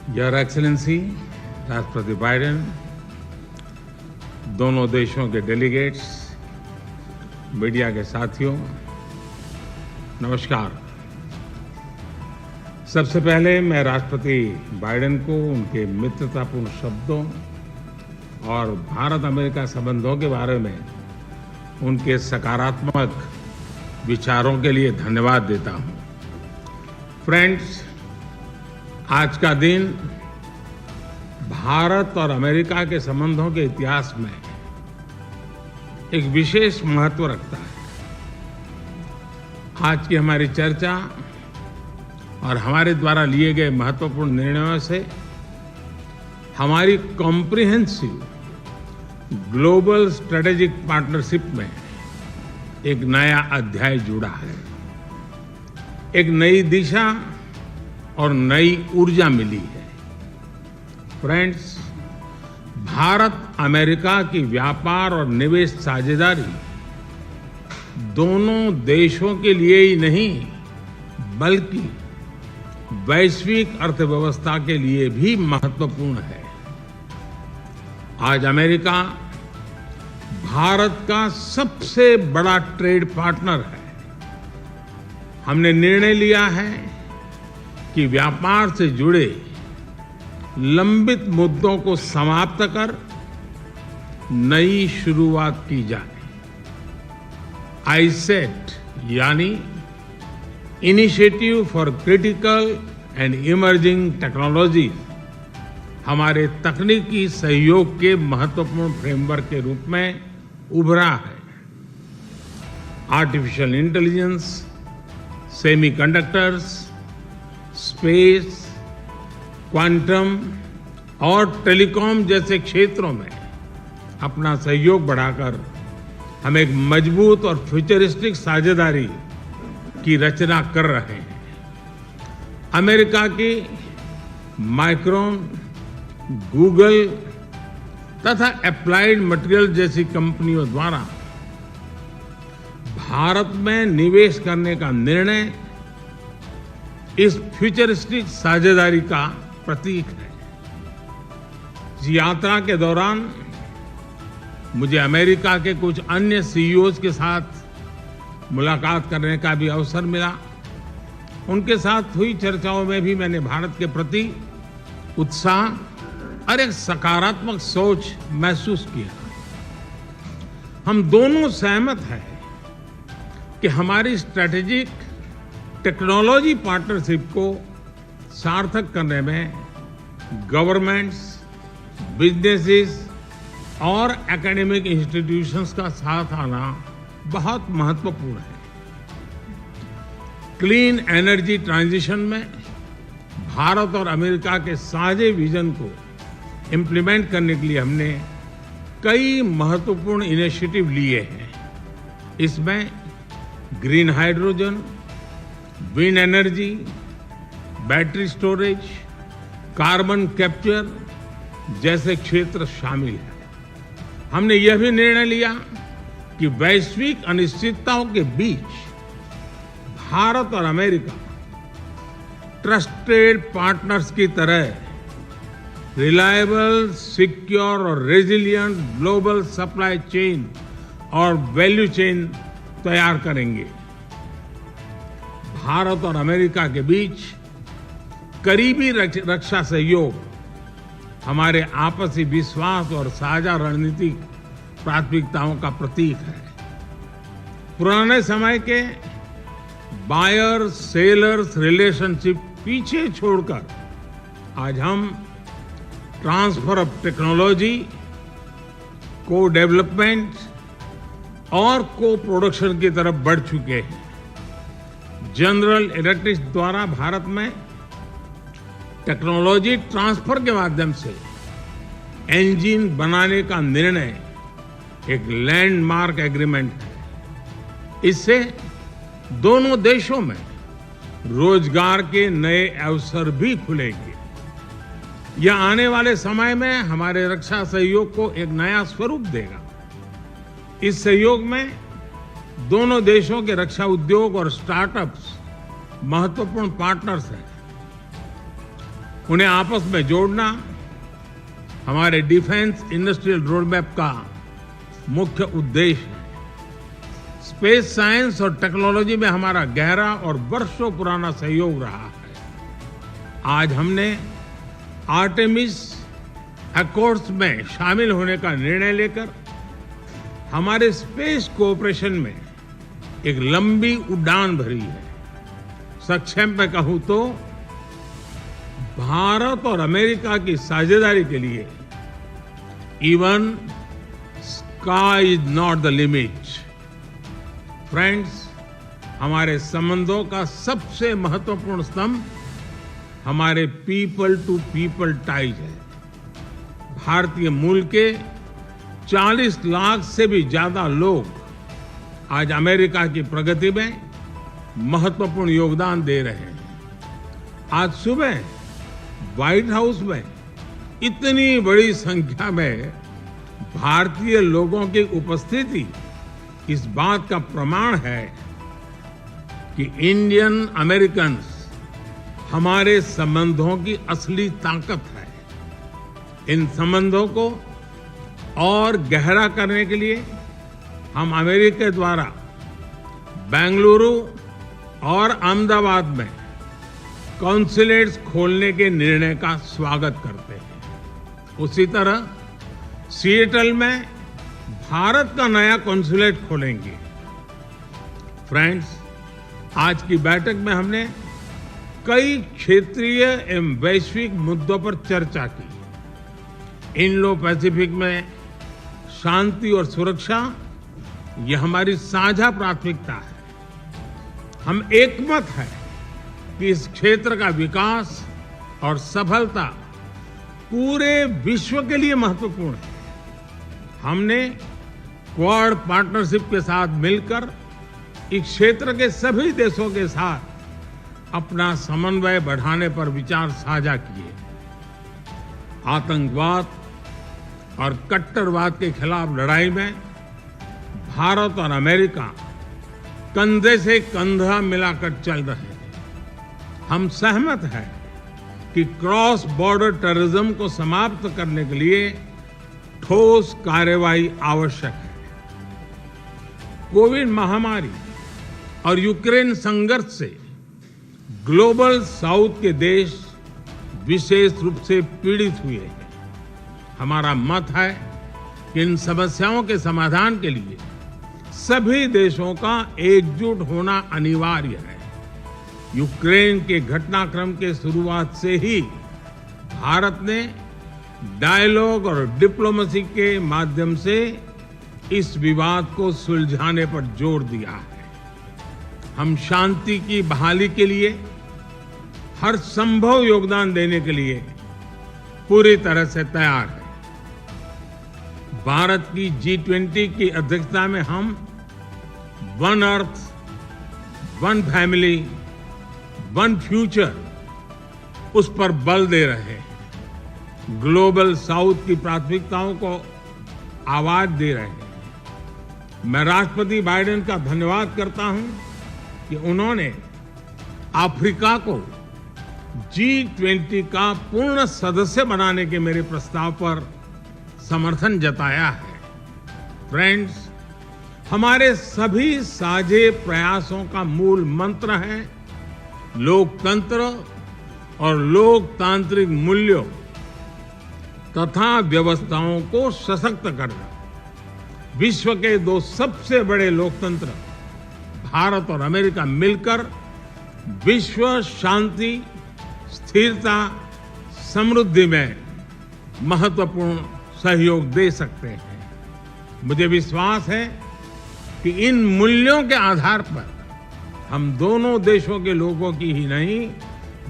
Your excellency राष्ट्रपति Biden, दोनों देशों के डेलीगेट्स, मीडिया के साथियों, नमस्कार। सबसे पहले मैं राष्ट्रपति बाइडेन को उनके मित्रतापूर्ण शब्दों और भारत अमेरिका संबंधों के बारे में उनके सकारात्मक विचारों के लिए धन्यवाद देता हूं। फ्रेंड्स, आज का दिन भारत और अमेरिका के संबंधों के इतिहास में एक विशेष महत्व रखता है। आज की हमारी चर्चा और हमारे द्वारा लिए गए महत्वपूर्ण निर्णयों से हमारी कॉम्प्रिहेंसिव ग्लोबल स्ट्रेटेजिक पार्टनरशिप में एक नया अध्याय जुड़ा है। एक नई दिशा और नई ऊर्जा मिली है। फ्रेंड्स, भारत अमेरिका की व्यापार और निवेश साझेदारी दोनों देशों के लिए ही नहीं बल्कि वैश्विक अर्थव्यवस्था के लिए भी महत्वपूर्ण है। आज अमेरिका भारत का सबसे बड़ा ट्रेड पार्टनर है। हमने निर्णय लिया है कि व्यापार से जुड़े लंबित मुद्दों को समाप्त कर नई शुरुआत की जाए। आईसेट यानी initiative for critical and emerging technology हमारे तकनीकी सहयोग के महत्वपूर्ण फ्रेमवर्क के रूप में उभरा है। Artificial intelligence, semiconductors, space, quantum और टेलीकॉम जैसे क्षेत्रों में अपना सहयोग बढ़ाकर हम एक मजबूत और फ्यूचरिस्टिक साझेदारी की रचना कर रहे हैं। अमेरिका की माइक्रोन, गूगल तथा अप्लाइड मटेरियल जैसी कंपनियों द्वारा भारत में निवेश करने का निर्णय इस फ्यूचरिस्टिक साझेदारी का प्रतीक है। इस यात्रा के दौरान मुझे अमेरिका के कुछ अन्य सीईओज के साथ मुलाकात करने का भी अवसर मिला। उनके साथ हुई चर्चाओं में भी मैंने भारत के प्रति उत्साह और एक सकारात्मक सोच महसूस किया। हम दोनों सहमत हैं कि हमारी स्ट्रैटेजिक टेक्नोलॉजी पार्टनरशिप को सार्थक करने में गवर्नमेंट्स, बिजनेसेस और एकेडमिक इंस्टीट्यूशंस का साथ आना बहुत महत्वपूर्ण है। क्लीन एनर्जी ट्रांजिशन में भारत और अमेरिका के साझे विजन को इम्प्लीमेंट करने के लिए हमने कई महत्वपूर्ण इनिशिएटिव लिए हैं। इसमें green hydrogen, wind energy, battery storage, carbon capture जैसे क्षेत्र शामिल हैं। हमने यह भी निर्णय लिया कि वैश्विक अनिश्चितताओं के बीच भारत और अमेरिका ट्रस्टेड पार्टनर्स की तरह रिलायबल, सिक्योर और रेजिलिएंट ग्लोबल सप्लाई चेन और वैल्यू चेन तैयार करेंगे। भारत और अमेरिका के बीच करीबी रक्षा सहयोग हमारे आपसी विश्वास और साझा रणनीतिक प्राथमिकताओं का प्रतीक है। पुराने समय के बायर सेलर्स रिलेशनशिप पीछे छोड़कर आज हम ट्रांसफर ऑफ टेक्नोलॉजी, को डेवलपमेंट और को प्रोडक्शन की तरफ बढ़ चुके हैं। जनरल इलेक्ट्रिक द्वारा भारत में टेक्नोलॉजी ट्रांसफर के माध्यम से इंजन बनाने का निर्णय एक लैंडमार्क एग्रीमेंट है। इससे दोनों देशों में रोजगार के नए अवसर भी खुलेंगे। यह आने वाले समय में हमारे रक्षा सहयोग को एक नया स्वरूप देगा। इस सहयोग में दोनों देशों के रक्षा उद्योग और स्टार्टअप्स महत्वपूर्ण पार्टनर्स हैं। उन्हें आपस में जोड़ना हमारे डिफेंस इंडस्ट्रियल रोडमैप का मुख्य उद्देश्य है। स्पेस साइंस और टेक्नोलॉजी में हमारा गहरा और वर्षों पुराना सहयोग रहा है। आज हमने आर्टेमिस अकॉर्ड्स में शामिल होने का निर्णय लेकर हमारे स्पेस कोऑपरेशन में एक लंबी उड़ान भरी है। संक्षेप में कहूं तो भारत और अमेरिका की साझेदारी के लिए even sky is not the limit. Friends, हमारे संबंधों का सबसे महत्वपूर्ण स्तंभ हमारे पीपल टू पीपल टाइज है। भारतीय मूल के 40 लाख से भी ज्यादा लोग आज अमेरिका की प्रगति में महत्वपूर्ण योगदान दे रहे हैं। आज सुबह व्हाइट हाउस में इतनी बड़ी संख्या में भारतीय लोगों की उपस्थिति इस बात का प्रमाण है कि इंडियन अमेरिकन्स हमारे संबंधों की असली ताकत है। इन संबंधों को और गहरा करने के लिए हम अमेरिका द्वारा बेंगलुरु और अहमदाबाद में कॉन्सुलेट्स खोलने के निर्णय का स्वागत करते हैं। उसी तरह सिएटल में भारत का नया कॉन्सुलेट खोलेंगे। फ्रेंड्स, आज की बैठक में हमने कई क्षेत्रीय एवं वैश्विक मुद्दों पर चर्चा की। इंडो पैसिफिक में शांति और सुरक्षा ये हमारी साझा प्राथमिकता है। हम एकमत हैं कि इस क्षेत्र का विकास और सफलता पूरे विश्व के लिए महत्वपूर्ण है। हमने क्वाड पार्टनरशिप के साथ मिलकर इस क्षेत्र के सभी देशों के साथ अपना समन्वय बढ़ाने पर विचार साझा किए। आतंकवाद और कट्टरवाद के खिलाफ लड़ाई में भारत और अमेरिका कंधे से कंधा मिलाकर चल रहे हैं। हम सहमत हैं कि क्रॉस बॉर्डर टेररिज्म को समाप्त करने के लिए ठोस कार्रवाई आवश्यक है। कोविड महामारी और यूक्रेन संघर्ष से ग्लोबल साउथ के देश विशेष रूप से पीड़ित हुए हैं। हमारा मत है कि इन समस्याओं के समाधान के लिए सभी देशों का एकजुट होना अनिवार्य है। यूक्रेन के घटनाक्रम के शुरुआत से ही भारत ने डायलॉग और डिप्लोमेसी के माध्यम से इस विवाद को सुलझाने पर जोर दिया है। हम शांति की बहाली के लिए हर संभव योगदान देने के लिए पूरी तरह से तैयार हैं। भारत की G20 की अध्यक्षता में हम one earth, one family, one future उस पर बल दे रहे हैं। ग्लोबल साउथ की प्राथमिकताओं को आवाज दे रहे हैं। मैं राष्ट्रपति बाइडेन का धन्यवाद करता हूं कि उन्होंने अफ्रीका को G20 का पूर्ण सदस्य बनाने के मेरे प्रस्ताव पर समर्थन जताया है। फ्रेंड्स, हमारे सभी साझे प्रयासों का मूल मंत्र है लोकतंत्र और लोकतांत्रिक मूल्यों तथा व्यवस्थाओं को सशक्त करना। विश्व के दो सबसे बड़े लोकतंत्र भारत और अमेरिका मिलकर विश्व शांति, स्थिरता, समृद्धि में महत्वपूर्ण सहयोग दे सकते हैं। मुझे विश्वास है कि इन मूल्यों के आधार पर हम दोनों देशों के लोगों की ही नहीं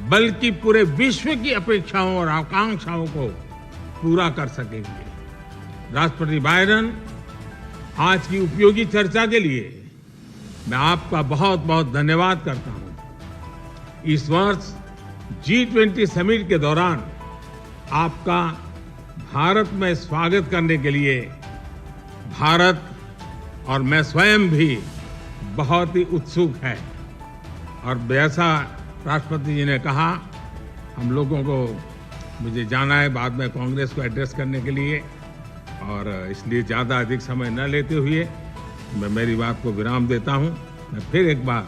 बल्कि पूरे विश्व की अपेक्षाओं और आकांक्षाओं को पूरा कर सकेंगे। राष्ट्रपति बाइडेन, आज की उपयोगी चर्चा के लिए मैं आपका बहुत बहुत धन्यवाद करता हूं। इस वर्ष G20 समिट के दौरान आपका भारत में स्वागत करने के लिए भारत और मैं स्वयं भी बहुत ही उत्सुक है। और जैसा राष्ट्रपति जी ने कहा, हम लोगों को मुझे जाना है बाद में कांग्रेस को एड्रेस करने के लिए, और इसलिए ज़्यादा अधिक समय न लेते हुए मैं मेरी बात को विराम देता हूं। मैं फिर एक बार